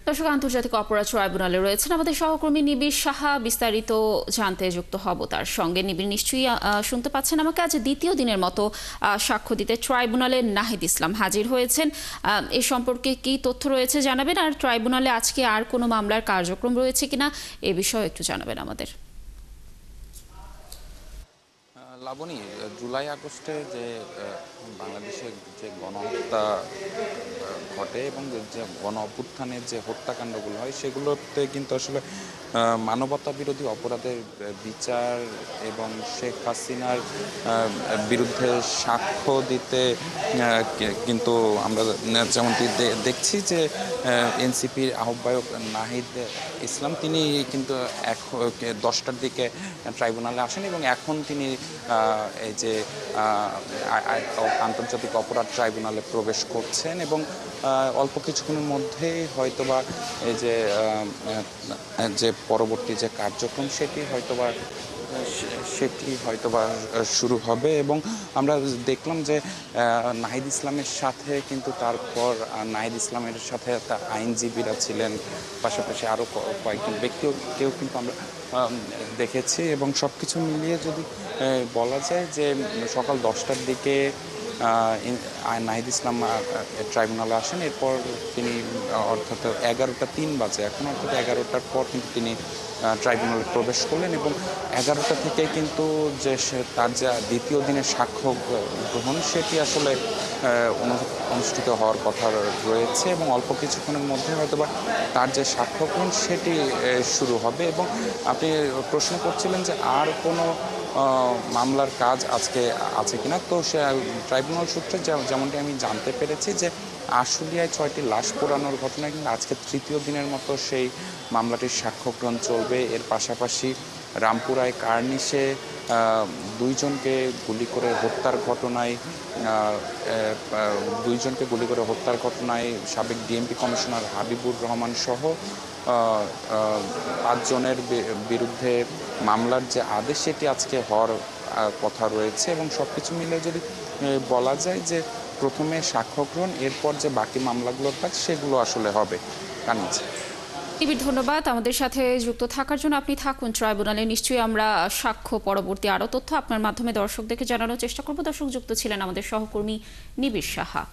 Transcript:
দর্শক, আন্তর্জাতিক অপরাধ ট্রাইব্যুনালে রয়েছেন আমাদের সহকর্মী নিবিড় সাহা। বিস্তারিত জানতে যুক্ত হব তার সঙ্গে। নিবিড়, নিশ্চয়ই শুনতে পাচ্ছেন আমাকে। আজ দ্বিতীয় দিনের মতো সাক্ষ্য দিতে ট্রাইব্যুনালে নাহিদ ইসলাম হাজির হয়েছেন। এ সম্পর্কে কি তথ্য রয়েছে জানাবেন, আর ট্রাইব্যুনালে আজকে আর কোনো মামলার কার্যক্রম রয়েছে কিনা এ বিষয়ে একটু জানাবেন আমাদের। লাবণী, জুলাই আগস্টে যে বাংলাদেশে যে গণহত্যা ঘটে এবং যে গণ অভ্যুত্থানের যে হত্যাকাণ্ডগুলো হয় সেগুলোতে কিন্তু আসলে মানবতা বিরোধী অপরাধের বিচার এবং শেখ হাসিনার বিরুদ্ধে সাক্ষ্য দিতে কিন্তু আমরা যেমনটি দেখছি যে এনসিপির আহ্বায়ক নাহিদ ইসলাম তিনি কিন্তু 10টার দিকে ট্রাইব্যুনালে আসেন এবং এখন তিনি এই যে আন্তর্জাতিক অপরাধ ট্রাইব্যুনালে প্রবেশ করছেন এবং অল্প কিছুক্ষণের মধ্যেই হয়তোবা এই যে পরবর্তী যে কার্যক্রম সেটি হয়তোবা শুরু হবে। এবং আমরা দেখলাম যে নাহিদ ইসলামের সাথে কিন্তু তারপর নাহিদ ইসলামের সাথে আইনজীবীরা ছিলেন, পাশাপাশি আরও কয়েকজন ব্যক্তিও কিন্তু আমরা দেখেছি। এবং সব কিছু মিলিয়ে যদি বলা যায় যে সকাল 10টার দিকে নাহিদ ইসলাম ট্রাইব্যুনালে আসেন। এরপর তিনি অর্থাৎ 11টা 3 বাজে এখন, অর্থাৎ 11টার পর কিন্তু তিনি ট্রাইব্যুনালে প্রবেশ করলেন এবং 11টা থেকে কিন্তু যে তার যা দ্বিতীয় দিনের সাক্ষ্য গ্রহণ সেটি আসলে অনুষ্ঠিত হওয়ার কথা রয়েছে এবং অল্প কিছুক্ষণের মধ্যে হয়তোবা তার যে সাক্ষ্য গ্রহণ সেটি শুরু হবে। এবং আপনি প্রশ্ন করছিলেন যে আর কোনো মামলার কাজ আজকে আছে কিনা, তো সে ট্রাইব্যুনাল সূত্রে যেমনটি আমি জানতে পেরেছি যে আশুলিয়ায় 6টি লাশ পোড়ানোর ঘটনায় কিন্তু আজকে তৃতীয় দিনের মতো সেই মামলাটির সাক্ষ্য গ্রহণ চলবে। এর পাশাপাশি রামপুরায় কার্নিশে 2 জনকে গুলি করে হত্যার ঘটনায় সাবেক ডিএমপি কমিশনার হাবিবুর রহমান সহ 5 জনের বিরুদ্ধে মামলার যে আদেশ সেটি আজকে হওয়ার কথা রয়েছে। এবং সব কিছু মিলে যদি বলা যায় যে প্রথমে সাক্ষ্য গ্রহণ, এরপর যে বাকি মামলাগুলোর কাজ সেগুলো আসলে হবে। নিবিড়, ধন্যবাদ আমাদের সাথে যুক্ত থাকার জন্য। আপনি থাকুন ট্রাইব্যুনালে, নিশ্চয়ই আমরা সাক্ষ্য পরবর্তী আরও তথ্য আপনার মাধ্যমে দর্শকদেরকে জানানোর চেষ্টা করব। দর্শক, যুক্ত ছিলেন আমাদের সহকর্মী নিবিড় সাহা।